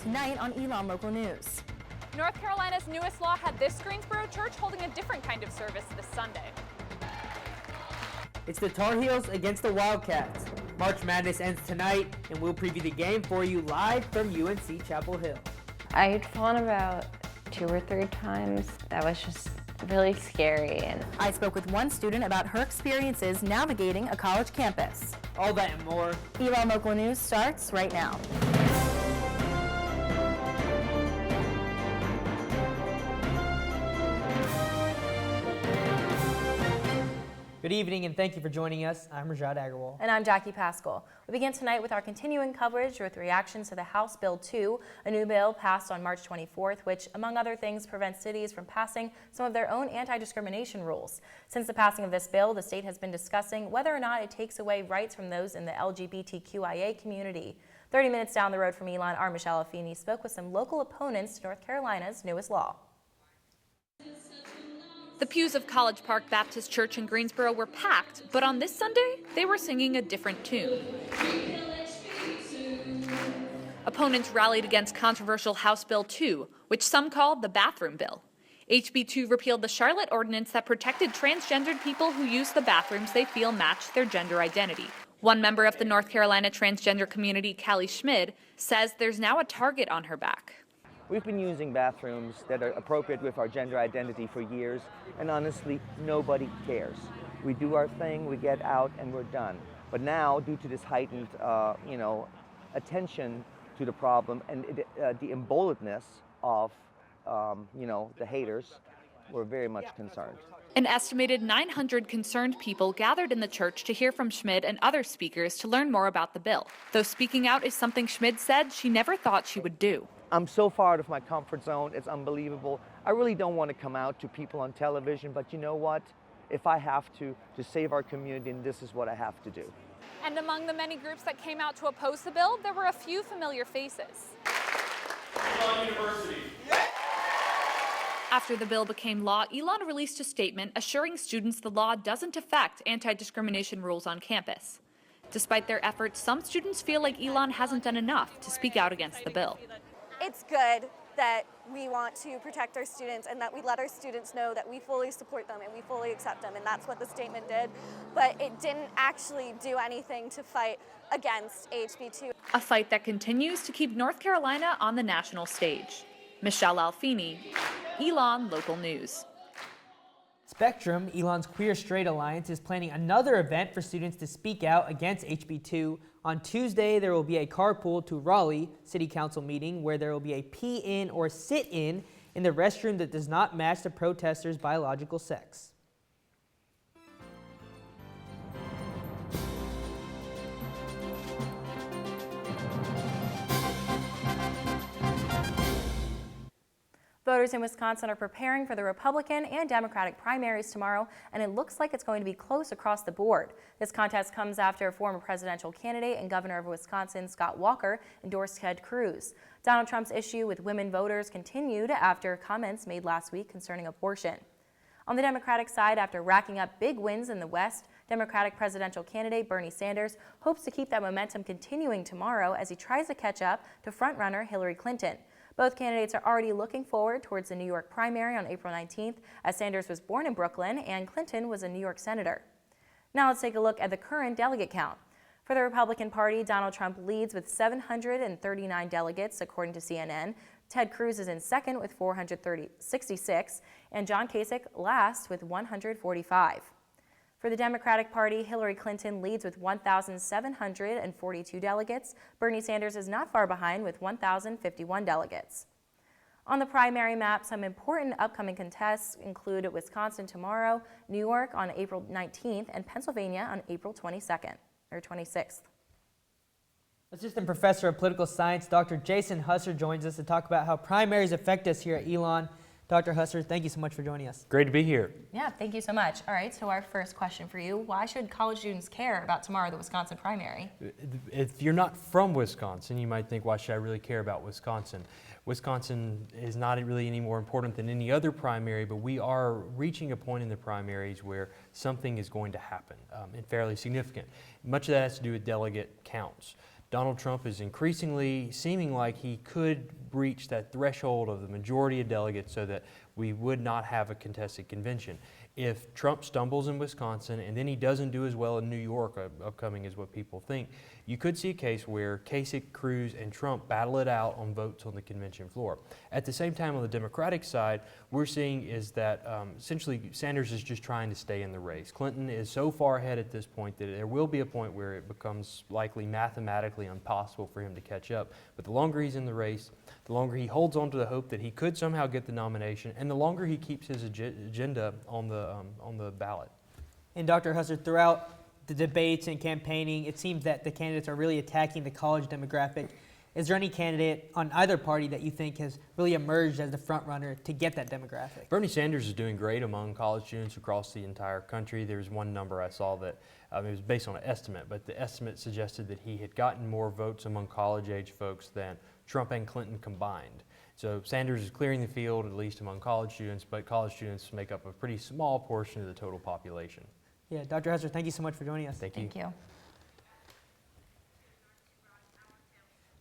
tonight on Elon Local News. North Carolina's newest law had this Greensboro church holding a different kind of service this Sunday. It's the Tar Heels against the Wildcats. March Madness ends tonight, and we'll preview the game for you live from UNC Chapel Hill. I'd fallen about 2 or 3 times. That was just really scary. And I spoke with one student about her experiences navigating a college campus. All that and more. Elon Local News starts right now. Good evening, and thank you for joining us. I'm Rajat Agarwal. And I'm Jackie Pascal. We begin tonight with our continuing coverage with reactions to the House Bill 2, a new bill passed on March 24th, which, among other things, prevents cities from passing some of their own anti-discrimination rules. Since the passing of this bill, the state has been discussing whether or not it takes away rights from those in the LGBTQIA community. 30 minutes down the road from Elon, our Michelle Affini spoke with some local opponents to North Carolina's newest law. The pews of College Park Baptist Church in Greensboro were packed, but on this Sunday, they were singing a different tune. Opponents rallied against controversial House Bill 2, which some called the bathroom bill. HB 2 repealed the Charlotte ordinance that protected transgendered people who use the bathrooms they feel match their gender identity. One member of the North Carolina transgender community, Callie Schmid, says there's now a target on her back. We've been using bathrooms that are appropriate with our gender identity for years, and honestly, nobody cares. We do our thing, we get out, and we're done. But now, due to this heightened, attention to the problem and the emboldenedness of, the haters, we're very much concerned. An estimated 900 concerned people gathered in the church to hear from Schmid and other speakers to learn more about the bill. Though speaking out is something Schmid said she never thought she would do. I'm so far out of my comfort zone, it's unbelievable. I really don't want to come out to people on television, but you know what? If I have to save our community, and this is what I have to do. And among the many groups that came out to oppose the bill, there were a few familiar faces. Elon University. After the bill became law, Elon released a statement assuring students the law doesn't affect anti-discrimination rules on campus. Despite their efforts, some students feel like Elon hasn't done enough to speak out against the bill. It's good that we want to protect our students and that we let our students know that we fully support them and we fully accept them, and that's what the statement did. But it didn't actually do anything to fight against HB 2. A fight that continues to keep North Carolina on the national stage. Michelle Alfini, Elon Local News. Spectrum, Elon's Queer Straight Alliance, is planning another event for students to speak out against HB 2. On Tuesday, there will be a carpool to Raleigh City Council meeting where there will be a pee-in or sit-in in the restroom that does not match the protesters' biological sex. Voters in Wisconsin are preparing for the Republican and Democratic primaries tomorrow, and it looks like it's going to be close across the board. This contest comes after former presidential candidate and governor of Wisconsin, Scott Walker, endorsed Ted Cruz. Donald Trump's issue with women voters continued after comments made last week concerning abortion. On the Democratic side, after racking up big wins in the West, Democratic presidential candidate Bernie Sanders hopes to keep that momentum continuing tomorrow as he tries to catch up to frontrunner Hillary Clinton. Both candidates are already looking forward towards the New York primary on April 19th, as Sanders was born in Brooklyn and Clinton was a New York senator. Now let's take a look at the current delegate count. For the Republican Party, Donald Trump leads with 739 delegates, according to CNN. Ted Cruz is in second with 466, and John Kasich last with 145. For the Democratic Party, Hillary Clinton leads with 1,742 delegates. Bernie Sanders is not far behind with 1,051 delegates. On the primary map, some important upcoming contests include Wisconsin tomorrow, New York on April 19th, and Pennsylvania on April 26th. Assistant Professor of Political Science, Dr. Jason Husser, joins us to talk about how primaries affect us here at Elon. Dr. Husser, thank you so much for joining us. Great to be here. Yeah, thank you so much. All right, so our first question for you, why should college students care about tomorrow, the Wisconsin primary? If you're not from Wisconsin, you might think, why should I really care about Wisconsin? Wisconsin is not really any more important than any other primary, but we are reaching a point in the primaries where something is going to happen, and fairly significant. Much of that has to do with delegate counts. Donald Trump is increasingly seeming like he could breach that threshold of the majority of delegates so that we would not have a contested convention. If Trump stumbles in Wisconsin and then he doesn't do as well in New York, upcoming is what people think, you could see a case where Kasich, Cruz, and Trump battle it out on votes on the convention floor. At the same time, on the Democratic side, we're seeing is that essentially Sanders is just trying to stay in the race. Clinton is so far ahead at this point that there will be a point where it becomes likely mathematically impossible for him to catch up. But the longer he's in the race, the longer he holds on to the hope that he could somehow get the nomination, and the longer he keeps his agenda on the ballot. And Dr. Husser, throughout the debates and campaigning, it seems that the candidates are really attacking the college demographic. Is there any candidate on either party that you think has really emerged as the front runner to get that demographic? Bernie Sanders is doing great among college students across the entire country. There's one number I saw that it was based on an estimate, but the estimate suggested that he had gotten more votes among college-age folks than Trump and Clinton combined. So Sanders is clearing the field, at least among college students, but college students make up a pretty small portion of the total population. Yeah, Dr. Husser, thank you so much for joining us. Thank you. Thank you.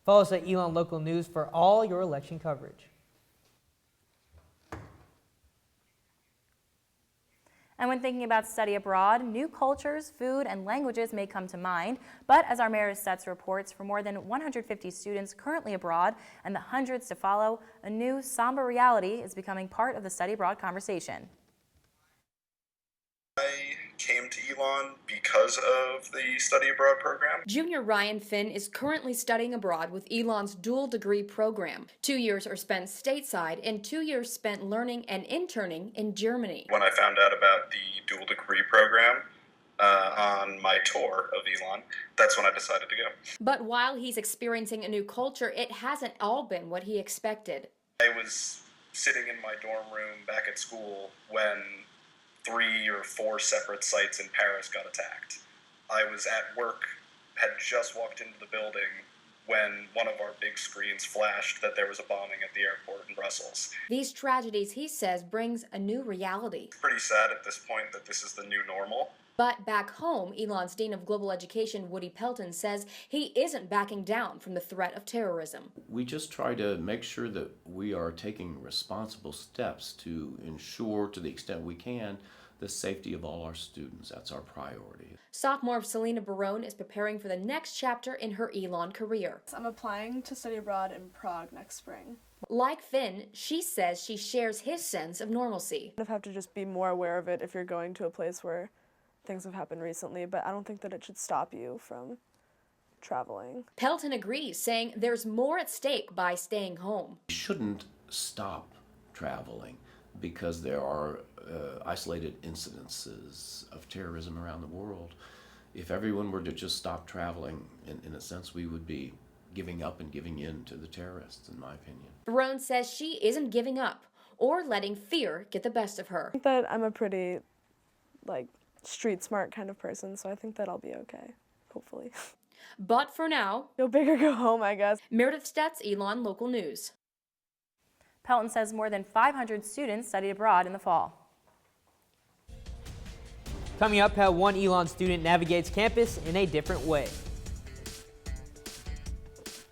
Follow us at Elon Local News for all your election coverage. And when thinking about study abroad, new cultures, food, and languages may come to mind. But as our Meredith Stetz reports, for more than 150 students currently abroad and the hundreds to follow, a new somber reality is becoming part of the study abroad conversation. I came to Elon because of the study abroad program. Junior Ryan Finn is currently studying abroad with Elon's dual degree program. 2 years are spent stateside and 2 years spent learning and interning in Germany. When I found out about the dual degree program on my tour of Elon, that's when I decided to go. But while he's experiencing a new culture, it hasn't all been what he expected. I was sitting in my dorm room back at school when 3 or 4 separate sites in Paris got attacked. I was at work, had just walked into the building when one of our big screens flashed that there was a bombing at the airport in Brussels. These tragedies, he says, brings a new reality. It's pretty sad at this point that this is the new normal. But back home, Elon's Dean of Global Education, Woody Pelton, says he isn't backing down from the threat of terrorism. We just try to make sure that we are taking responsible steps to ensure, to the extent we can, the safety of all our students. That's our priority. Sophomore Selena Barone is preparing for the next chapter in her Elon career. I'm applying to study abroad in Prague next spring. Like Finn, she says she shares his sense of normalcy. You have to just be more aware of it if you're going to a place where things have happened recently, but I don't think that it should stop you from traveling. Pelton agrees, saying there's more at stake by staying home. We shouldn't stop traveling because there are isolated incidences of terrorism around the world. If everyone were to just stop traveling, in a sense, we would be giving up and giving in to the terrorists, in my opinion. Barone says she isn't giving up or letting fear get the best of her. I think that I'm a pretty, street smart kind of person, so I think that I'll be okay, hopefully. But for now, go big or go home, I guess. Meredith Stetz, Elon Local News. Pelton says more than 500 students studied abroad in the fall. Coming up, how one Elon student navigates campus in a different way.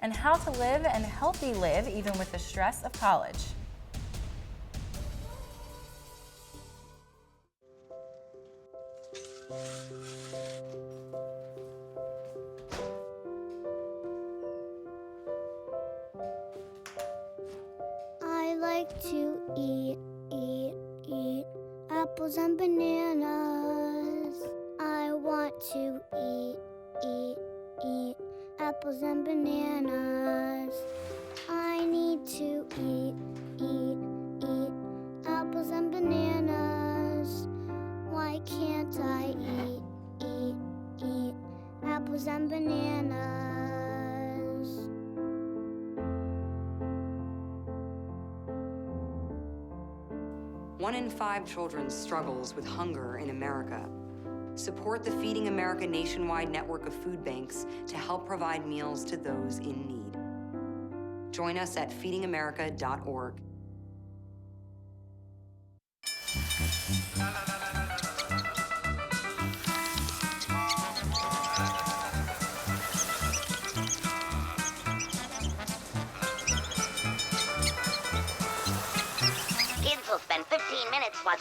And how to live and healthy live even with the stress of college. I like to eat apples and bananas. I want to eat apples and bananas. I need to eat apples and bananas. Why can't I eat apples and bananas? 1 in 5 children struggles with hunger in America. Support the Feeding America nationwide network of food banks to help provide meals to those in need. Join us at feedingamerica.org.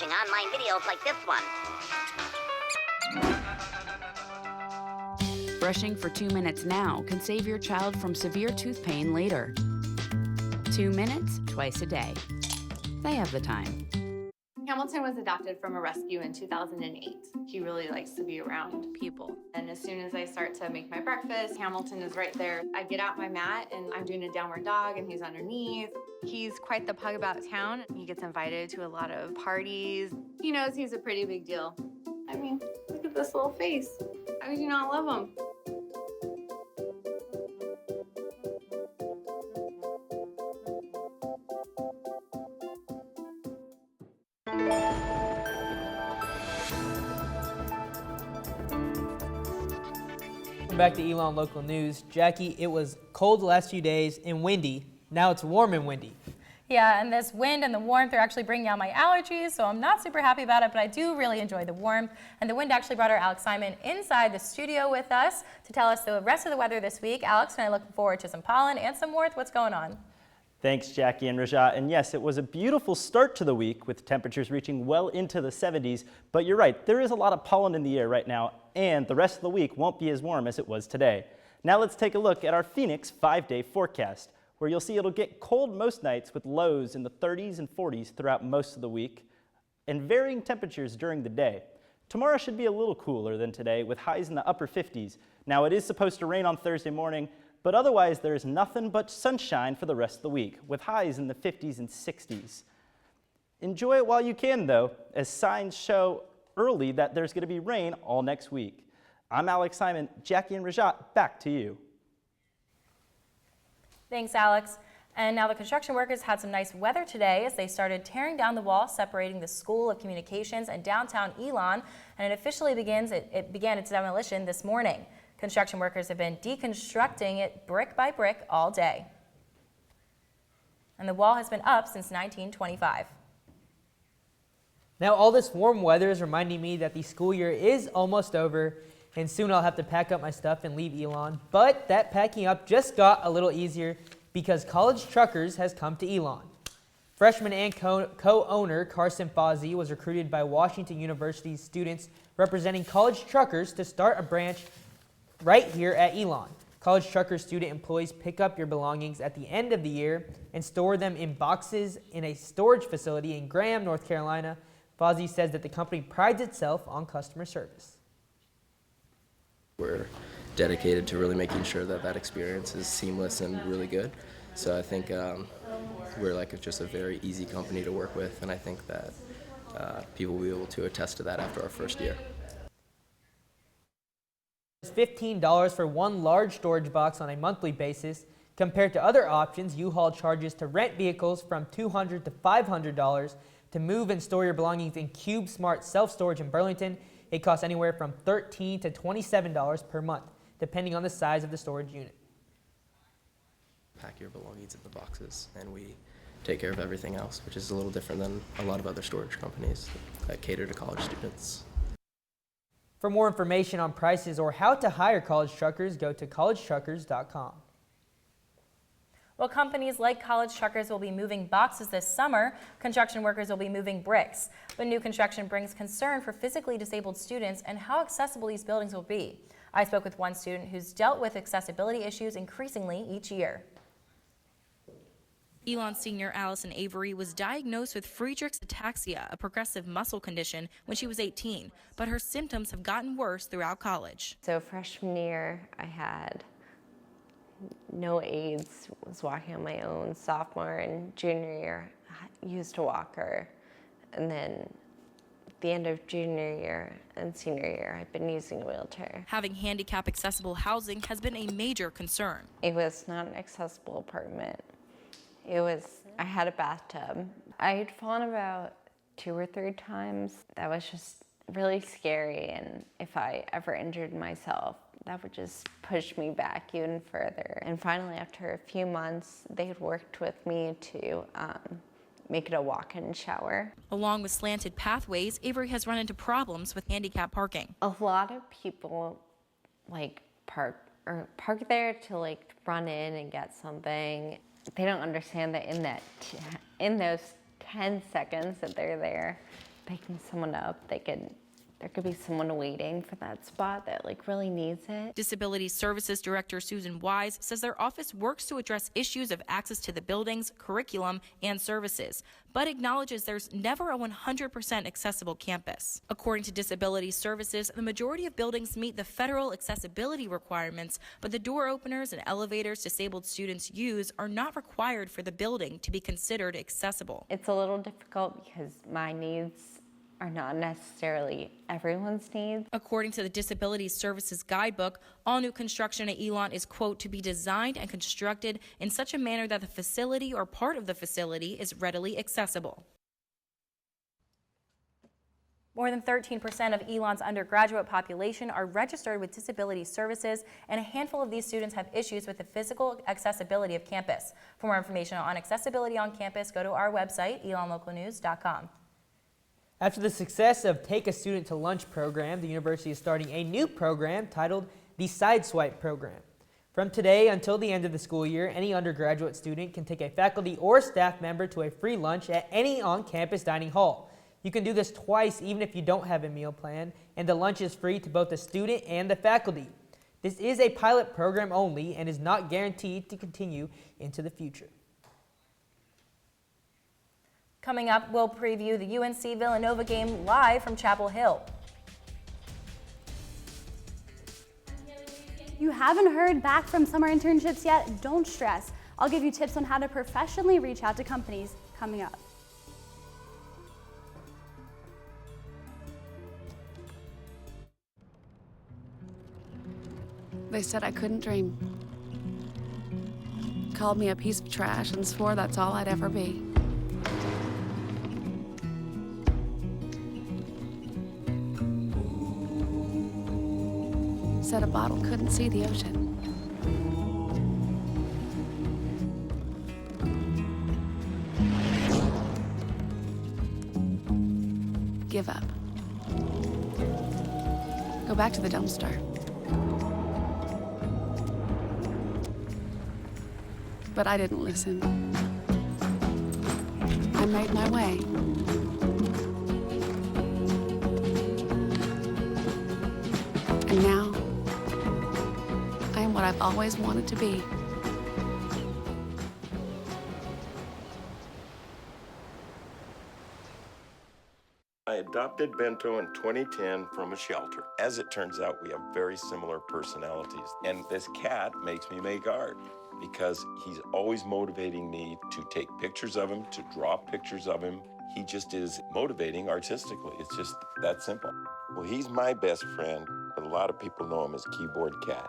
watching online videos like this one. Brushing for 2 minutes now can save your child from severe tooth pain later. 2 minutes, twice a day. They have the time. Hamilton was adopted from a rescue in 2008. He really likes to be around people. And as soon as I start to make my breakfast, Hamilton is right there. I get out my mat and I'm doing a downward dog and he's underneath. He's quite the pug about town. He gets invited to a lot of parties. He knows he's a pretty big deal. I mean, look at this little face. How could you not love him? Back to Elon local news. Jackie, it was cold the last few days and windy. Now it's warm and windy. Yeah, and this wind and the warmth are actually bringing out my allergies, so I'm not super happy about it, but I do really enjoy the warmth. And the wind actually brought our Alex Simon inside the studio with us to tell us the rest of the weather this week. Alex and I look forward to some pollen and some warmth. What's going on? Thanks, Jackie and Rajat. And yes, it was a beautiful start to the week with temperatures reaching well into the 70s. But you're right, there is a lot of pollen in the air right now, and the rest of the week won't be as warm as it was today. Now let's take a look at our Phoenix 5-day forecast, where you'll see it'll get cold most nights with lows in the 30s and 40s throughout most of the week, and varying temperatures during the day. Tomorrow should be a little cooler than today with highs in the upper 50s. Now it is supposed to rain on Thursday morning, but otherwise there is nothing but sunshine for the rest of the week, with highs in the 50s and 60s. Enjoy it while you can, though, as signs show early that there's going to be rain all next week. I'm Alex Simon. Jackie and Rajat, back to you. Thanks, Alex. And now the construction workers had some nice weather today as they started tearing down the wall separating the School of Communications and downtown Elon, and it officially began its demolition this morning. Construction workers have been deconstructing it brick by brick all day. And the wall has been up since 1925. Now all this warm weather is reminding me that the school year is almost over, and soon I'll have to pack up my stuff and leave Elon. But that packing up just got a little easier because College Truckers has come to Elon. Freshman and co-owner Carson Fozzie was recruited by Washington University's students representing College Truckers to start a branch right here at Elon. College Truckers student employees pick up your belongings at the end of the year and store them in boxes in a storage facility in Graham, North Carolina. Fozzie says that the company prides itself on customer service. We're dedicated to really making sure that that experience is seamless and really good. So I think we're like just a very easy company to work with, and I think that people will be able to attest to that after our first year. It's $15 for one large storage box on a monthly basis. Compared to other options, U-Haul charges to rent vehicles from $200 to $500. To move and store your belongings in Cube Smart Self-Storage in Burlington, it costs anywhere from $13 to $27 per month, depending on the size of the storage unit. Pack your belongings in the boxes, and we take care of everything else, which is a little different than a lot of other storage companies that cater to college students. For more information on prices or how to hire college truckers, go to collegetruckers.com. Well, companies like College Truckers will be moving boxes this summer. Construction workers will be moving bricks. But new construction brings concern for physically disabled students and how accessible these buildings will be. I spoke with one student who's dealt with accessibility issues increasingly each year. Elon senior Allison Avery was diagnosed with Friedreich's ataxia, a progressive muscle condition, when she was 18, but her symptoms have gotten worse throughout college. So freshman year, I had no aids, was walking on my own. Sophomore and junior year, I used a walker. And then at the end of junior year and senior year, I've been using a wheelchair. Having handicap accessible housing has been a major concern. It was not an accessible apartment. I had a bathtub. I had fallen about 2 or 3 times. That was just really scary, and if I ever injured myself, that would just push me back even further. And finally, after a few months, they had worked with me to make it a walk-in shower. Along with slanted pathways, Avery has run into problems with handicap parking. A lot of people park there to run in and get something. They don't understand that in those 10 seconds that they're there, picking someone up, there could be someone waiting for that spot that like really needs it. Disability Services Director Susan Wise says their office works to address issues of access to the buildings, curriculum, and services, but acknowledges there's never a 100% accessible campus. According to Disability Services, the majority of buildings meet the federal accessibility requirements, but the door openers and elevators disabled students use are not required for the building to be considered accessible. It's a little difficult because my needs are not necessarily everyone's needs. According to the Disability Services Guidebook, all new construction at Elon is, quote, to be designed and constructed in such a manner that the facility or part of the facility is readily accessible. More than 13% of Elon's undergraduate population are registered with disability services, and a handful of these students have issues with the physical accessibility of campus. For more information on accessibility on campus, go to our website, elonlocalnews.com. After the success of Take a Student to Lunch program, the university is starting a new program titled the Sideswipe program. From today until the end of the school year, any undergraduate student can take a faculty or staff member to a free lunch at any on-campus dining hall. You can do this twice even if you don't have a meal plan, and the lunch is free to both the student and the faculty. This is a pilot program only and is not guaranteed to continue into the future. Coming up, we'll preview the UNC Villanova game live from Chapel Hill. You haven't heard back from summer internships yet? Don't stress. I'll give you tips on how to professionally reach out to companies coming up. They said I couldn't dream. Called me a piece of trash and swore that's all I'd ever be. Said a bottle couldn't see the ocean. Give up. Go back to the dumpster. But I didn't listen. I made my way. And now, I am what I've always wanted to be. I adopted Bento in 2010 from a shelter. As it turns out, we have very similar personalities. And this cat makes me make art because he's always motivating me to take pictures of him, to draw pictures of him. He just is motivating artistically. It's just that simple. Well, he's my best friend, but a lot of people know him as Keyboard Cat.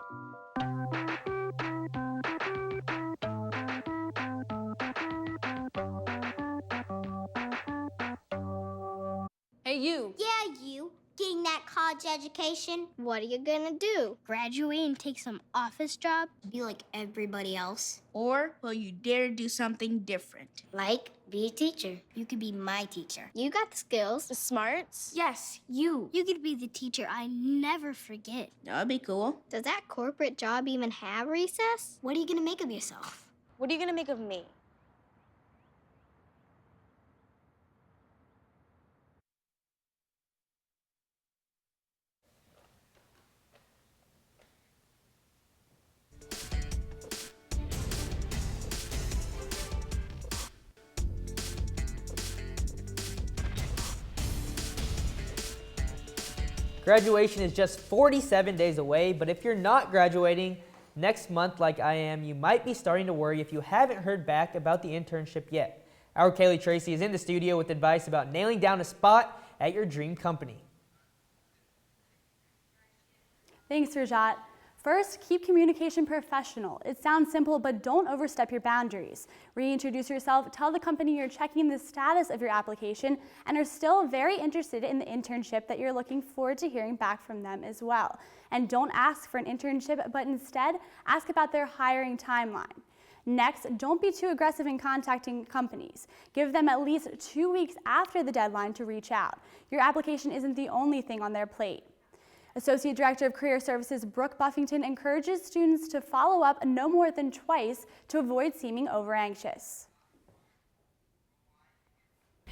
Hey, you. Yeah, you. Getting that college education, what are you gonna do? Graduate and take some office job? Be like everybody else? Or will you dare do something different? Like, be a teacher. You could be my teacher. You got the skills. The smarts? Yes, you. You could be the teacher I never forget. That'd be cool. Does that corporate job even have recess? What are you gonna make of yourself? What are you gonna make of me? Graduation is just 47 days away, but if you're not graduating next month like I am, you might be starting to worry if you haven't heard back about the internship yet. Our Kaylee Tracy is in the studio with advice about nailing down a spot at your dream company. Thanks, Rajat. First, keep communication professional. It sounds simple, but don't overstep your boundaries. Reintroduce yourself, tell the company you're checking the status of your application and are still very interested in the internship that you're looking forward to hearing back from them as well. And don't ask for an internship, but instead ask about their hiring timeline. Next, don't be too aggressive in contacting companies. Give them at least 2 weeks after the deadline to reach out. Your application isn't the only thing on their plate. Associate Director of Career Services Brooke Buffington encourages students to follow up no more than twice to avoid seeming over-anxious.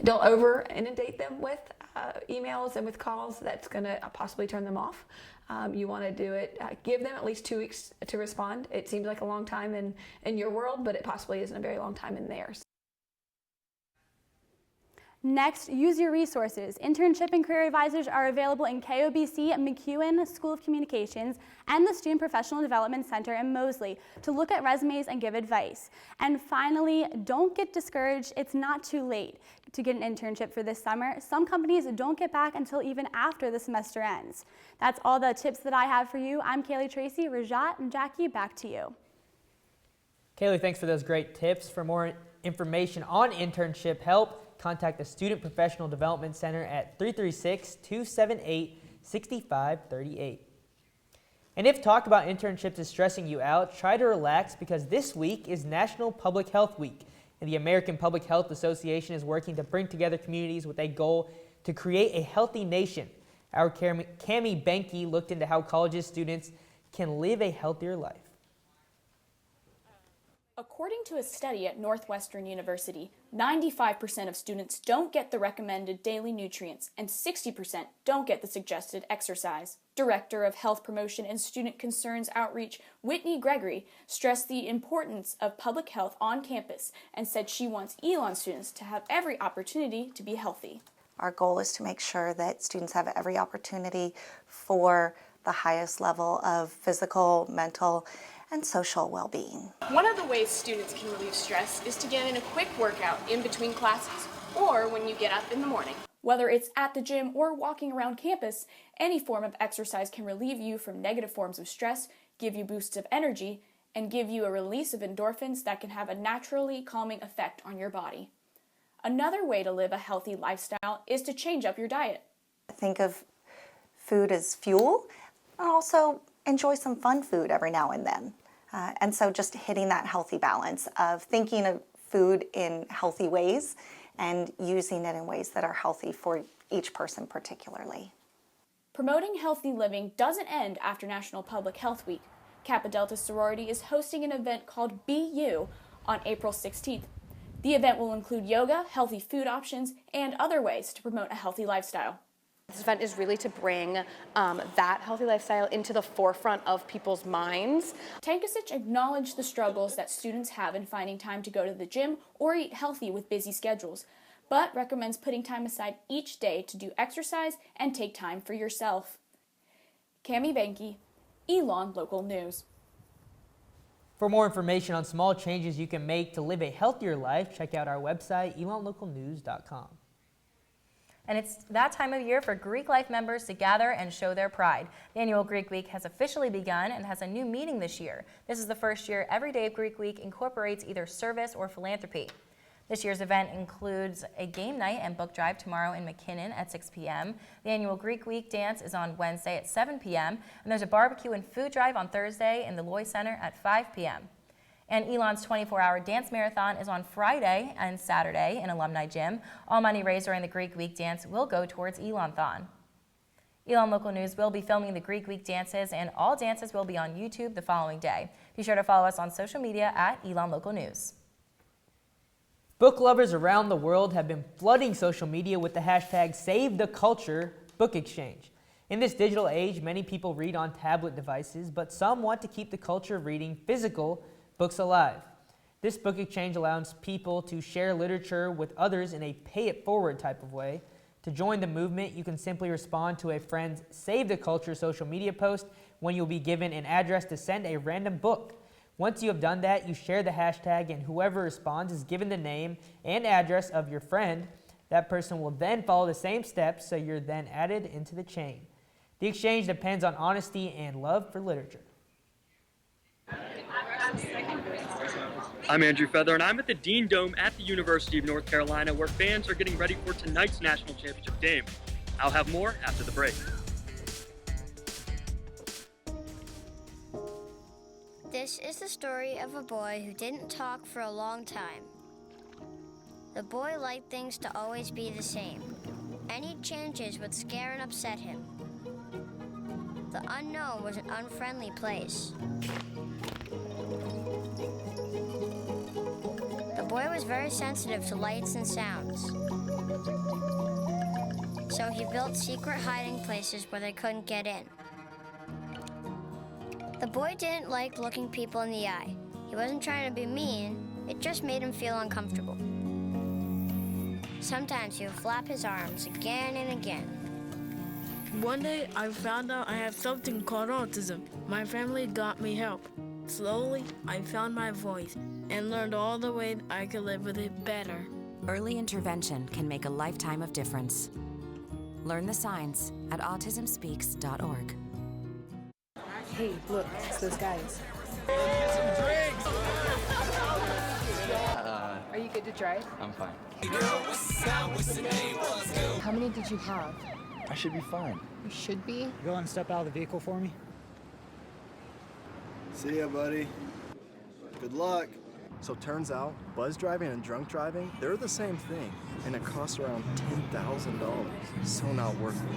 Don't over inundate them with emails and with calls. That's going to possibly turn them off. You want to do it, give them at least 2 weeks to respond. It seems like a long time in your world, but it possibly isn't a very long time in theirs. Next, use your resources. Internship and career advisors are available in KOBC, McEwen School of Communications, and the Student Professional Development Center in Moseley to look at resumes and give advice. And finally, don't get discouraged. It's not too late to get an internship for this summer. Some companies don't get back until even after the semester ends. That's all the tips that I have for you. I'm Kaylee Tracy, Rajat, and Jackie, back to you. Kaylee, thanks for those great tips. For more information on internship help, contact the Student Professional Development Center at 336-278-6538. And if talk about internships is stressing you out, try to relax because this week is National Public Health Week, and the American Public Health Association is working to bring together communities with a goal to create a healthy nation. Our Cami Benke looked into how colleges students can live a healthier life. According to a study at Northwestern University, 95% of students don't get the recommended daily nutrients and 60% don't get the suggested exercise. Director of Health Promotion and Student Concerns Outreach, Whitney Gregory, stressed the importance of public health on campus and said she wants Elon students to have every opportunity to be healthy. Our goal is to make sure that students have every opportunity for the highest level of physical, mental, and social well-being. One of the ways students can relieve stress is to get in a quick workout in between classes or when you get up in the morning. Whether it's at the gym or walking around campus, any form of exercise can relieve you from negative forms of stress, give you boosts of energy, and give you a release of endorphins that can have a naturally calming effect on your body. Another way to live a healthy lifestyle is to change up your diet. Think of food as fuel, and also enjoy some fun food every now and then. And so just hitting that healthy balance of thinking of food in healthy ways and using it in ways that are healthy for each person particularly. Promoting healthy living doesn't end after National Public Health Week. Kappa Delta Sorority is hosting an event called Be You on April 16th. The event will include yoga, healthy food options, and other ways to promote a healthy lifestyle. This event is really to bring that healthy lifestyle into the forefront of people's minds. Tankasich acknowledged the struggles that students have in finding time to go to the gym or eat healthy with busy schedules, but recommends putting time aside each day to do exercise and take time for yourself. Cami Benke, Elon Local News. For more information on small changes you can make to live a healthier life, check out our website, elonlocalnews.com. And it's that time of year for Greek life members to gather and show their pride. The annual Greek Week has officially begun and has a new meaning this year. This is the first year every day of Greek Week incorporates either service or philanthropy. This year's event includes a game night and book drive tomorrow in McKinnon at 6 p.m. The annual Greek Week dance is on Wednesday at 7 p.m. And there's a barbecue and food drive on Thursday in the Loy Center at 5 p.m. And Elon's 24-hour dance marathon is on Friday and Saturday in Alumni Gym. All money raised during the Greek Week dance will go towards Elon-thon. Elon Local News will be filming the Greek Week dances, and all dances will be on YouTube the following day. Be sure to follow us on social media at Elon Local News. Book lovers around the world have been flooding social media with the hashtag #SaveTheCulture Book Exchange. In this digital age, many people read on tablet devices, but some want to keep the culture of reading physical books alive. This book exchange allows people to share literature with others in a pay-it-forward type of way. To join the movement, you can simply respond to a friend's Save the Culture social media post when you'll be given an address to send a random book. Once you have done that, you share the hashtag, and whoever responds is given the name and address of your friend. That person will then follow the same steps, so you're then added into the chain. The exchange depends on honesty and love for literature. I'm Andrew Feather, and I'm at the Dean Dome at the University of North Carolina, where fans are getting ready for tonight's national championship game. I'll have more after the break. This is the story of a boy who didn't talk for a long time. The boy liked things to always be the same. Any changes would scare and upset him. The unknown was an unfriendly place. The boy was very sensitive to lights and sounds. So he built secret hiding places where they couldn't get in. The boy didn't like looking people in the eye. He wasn't trying to be mean, it just made him feel uncomfortable. Sometimes he would flap his arms again and again. One day, I found out I have something called autism. My family got me help. Slowly, I found my voice and learned all the ways I could live with it better. Early intervention can make a lifetime of difference. Learn the signs at autismspeaks.org. Hey, look, it's those guys. Are you good to drive? I'm fine. How many did you have? I should be fine. You should be. Go and step out of the vehicle for me. See ya, buddy. Good luck. So turns out, buzz driving and drunk driving, they're the same thing, and it costs around $10,000. So not worth it.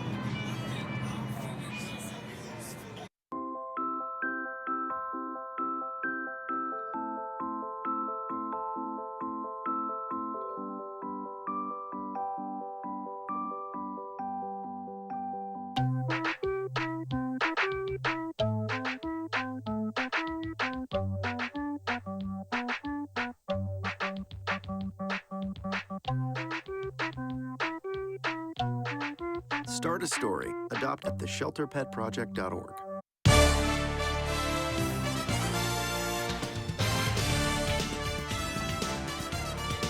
Start a story. Adopt at theshelterpetproject.org.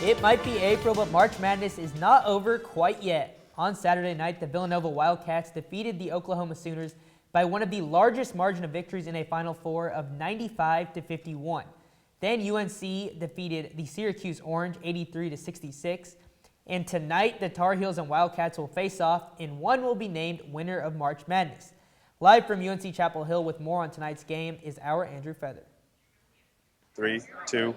It might be April, but March Madness is not over quite yet. On Saturday night, the Villanova Wildcats defeated the Oklahoma Sooners by one of the largest margin of victories in a Final Four of 95-51. Then UNC defeated the Syracuse Orange 83-66. And tonight, the Tar Heels and Wildcats will face off, and one will be named winner of March Madness. Live from UNC Chapel Hill with more on tonight's game is our Andrew Feather. 3, 2.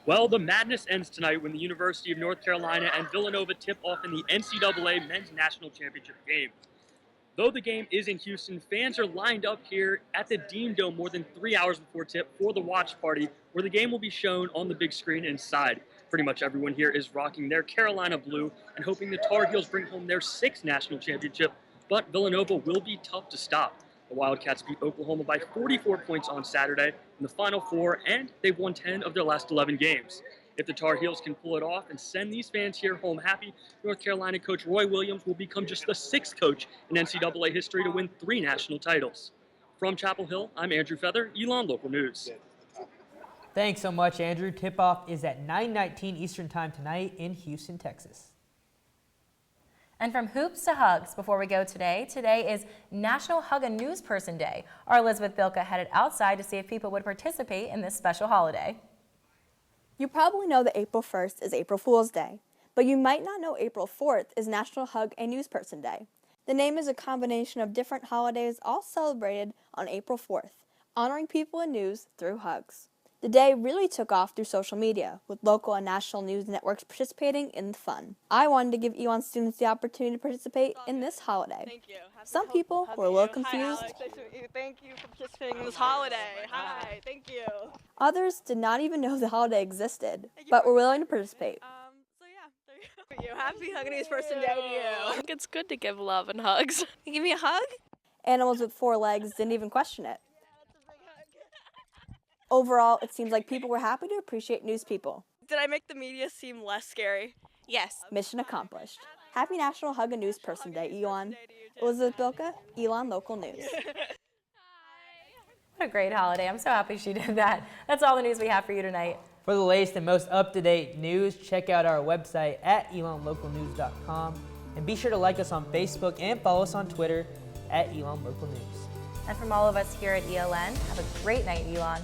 Well, the madness ends tonight when the University of North Carolina and Villanova tip off in the NCAA Men's National Championship game. Though the game is in Houston, fans are lined up here at the Dean Dome more than 3 hours before tip for the watch party, where the game will be shown on the big screen inside. Pretty much everyone here is rocking their Carolina blue and hoping the Tar Heels bring home their 6th national championship, but Villanova will be tough to stop. The Wildcats beat Oklahoma by 44 points on Saturday in the Final Four, and they've won 10 of their last 11 games. If the Tar Heels can pull it off and send these fans here home happy, North Carolina coach Roy Williams will become just the 6th coach in NCAA history to win 3 national titles. From Chapel Hill, I'm Andrew Feather, Elon Local News. Thanks so much, Andrew. Tip-off is at 9:19 Eastern Time tonight in Houston, Texas. And from hoops to hugs, before we go today is National Hug a News Person Day. Our Elizabeth Bilka headed outside to see if people would participate in this special holiday. You probably know that April 1st is April Fool's Day, but you might not know April 4th is National Hug a News Person Day. The name is a combination of different holidays all celebrated on April 4th, honoring people in news through hugs. The day really took off through social media, with local and national news networks participating in the fun. I wanted to give Elon students the opportunity to participate in this holiday. Thank you. Some people were a little confused. Hi, Alex. Nice to meet you. Thank you for participating in this holiday. Hi, thank you. Others did not even know the holiday existed, but were willing to participate. Happy Hug a News Person Day to you. I think it's good to give love and hugs. You give me a hug? Animals with 4 legs didn't even question it. Overall, it seems like people were happy to appreciate news people. Did I make the media seem less scary? Yes. Mission accomplished. Happy National Hug a News Person Day, Elon. Elizabeth Bilka, Elon Local News. What a great holiday. I'm so happy she did that. That's all the news we have for you tonight. For the latest and most up-to-date news, check out our website at elonlocalnews.com. And be sure to like us on Facebook and follow us on Twitter at Elon Local News. And from all of us here at ELN, have a great night, Elon.